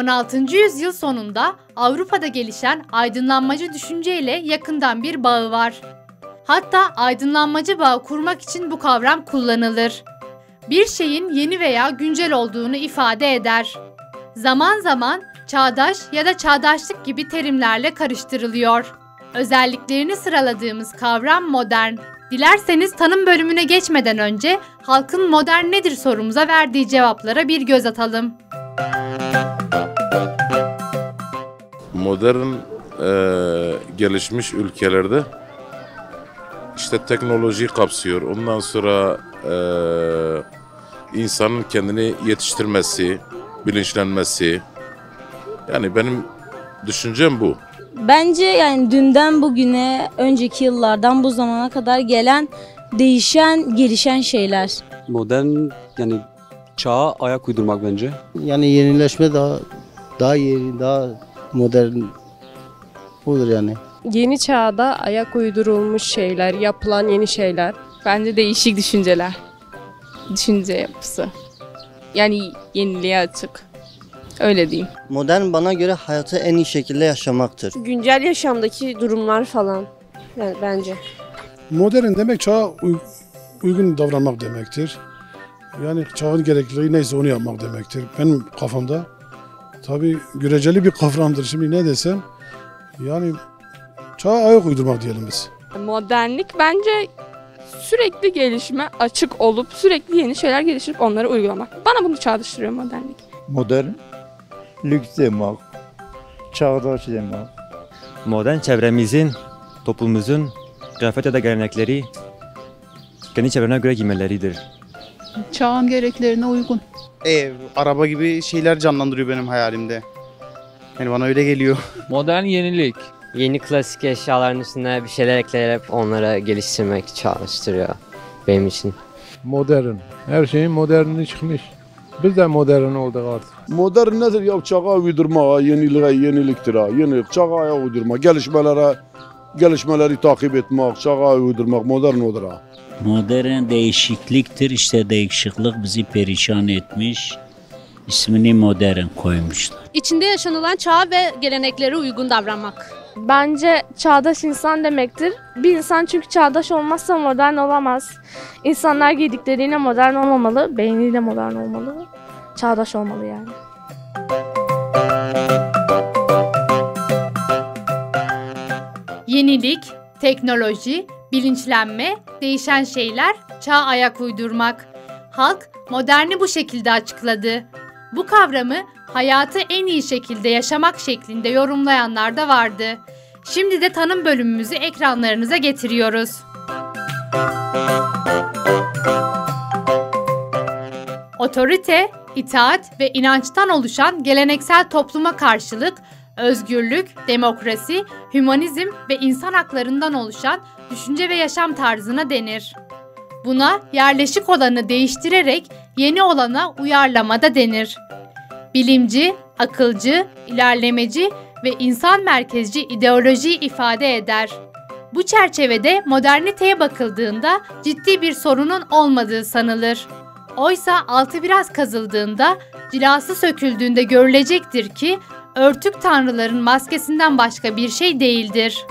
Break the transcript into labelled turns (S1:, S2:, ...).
S1: 16. yüzyıl sonunda Avrupa'da gelişen aydınlanmacı düşünceyle yakından bir bağı var. Hatta aydınlanmacı bağı kurmak için bu kavram kullanılır. Bir şeyin yeni veya güncel olduğunu ifade eder. Zaman zaman çağdaş ya da çağdaşlık gibi terimlerle karıştırılıyor. Özelliklerini sıraladığımız kavram modern. Dilerseniz tanım bölümüne geçmeden önce halkın modern nedir sorumuza verdiği cevaplara bir göz atalım.
S2: Modern gelişmiş ülkelerde işte teknolojiyi kapsıyor. Ondan sonra insanın kendini yetiştirmesi, bilinçlenmesi. Yani benim düşüncem bu.
S3: Bence yani dünden bugüne, önceki yıllardan bu zamana kadar gelen değişen, gelişen şeyler.
S4: Modern yani çağa ayak uydurmak bence.
S5: Yani yenileşme daha yeni, daha modern olur yani.
S6: Yeni çağda ayak uydurulmuş şeyler, yapılan yeni şeyler.
S7: Bence değişik düşünceler. Düşünce yapısı. Yani yeniliğe açık. Öyle diyeyim.
S8: Modern bana göre hayatı en iyi şekilde yaşamaktır.
S6: Güncel yaşamdaki durumlar falan yani bence.
S9: Modern demek çağa uygun davranmak demektir. Yani çağın gerekliliği neyse onu yapmak demektir. Benim kafamda tabii göreceli bir kavramdır. Şimdi ne desem yani çağa ayak uydurmak diyelim biz.
S7: Modernlik bence sürekli gelişime açık olup sürekli yeni şeyler geliştirip onları uygulamak. Bana bunu çağrıştırıyor modernlik.
S10: Modern, lüks demek, çağdaş demek.
S11: Modern çevremizin, toplumumuzun kıyafet ya da gelenekleri kendi çevrelerine göre giymeleridir.
S12: Çağın gereklerine uygun.
S13: Ev, araba gibi şeyler canlandırıyor benim hayalimde. Yani bana öyle geliyor.
S14: Modern yenilik.
S15: Yeni klasik eşyaların üstüne bir şeyler ekleyerek onları geliştirmek çalıştırıyor benim için.
S16: Modern. Her şeyin moderni çıkmış. Biz de modern olduk artık.
S17: Modern nedir ya? Çağa uydurma, yeniliktir ha. Yenilik, çağa uydurma, gelişmeleri takip etmek, çağa uydurmak modern odur ha.
S18: Modern değişikliktir. İşte değişiklik bizi perişan etmiş. İsmini modern koymuşlar.
S19: İçinde yaşanılan çağa ve geleneklere uygun davranmak.
S6: Bence çağdaş insan demektir. Bir insan çünkü çağdaş olmazsa modern olamaz. İnsanlar giydikleriyle modern olmamalı, beyniyle modern olmalı. Çağdaş olmalı yani.
S1: Yenilik, teknoloji, bilinçlenme, değişen şeyler, çağa ayak uydurmak. Halk moderni bu şekilde açıkladı. Bu kavramı hayatı en iyi şekilde yaşamak şeklinde yorumlayanlar da vardı. Şimdi de tanım bölümümüzü ekranlarınıza getiriyoruz. Otorite, itaat ve inançtan oluşan geleneksel topluma karşılık özgürlük, demokrasi, hümanizm ve insan haklarından oluşan düşünce ve yaşam tarzına denir. Buna yerleşik olanı değiştirerek yeni olana uyarlama da denir. Bilimci, akılcı, ilerlemeci ve insan merkezci ideolojiyi ifade eder. Bu çerçevede moderniteye bakıldığında ciddi bir sorunun olmadığı sanılır. Oysa altı biraz kazıldığında, cilası söküldüğünde görülecektir ki örtük tanrıların maskesinden başka bir şey değildir.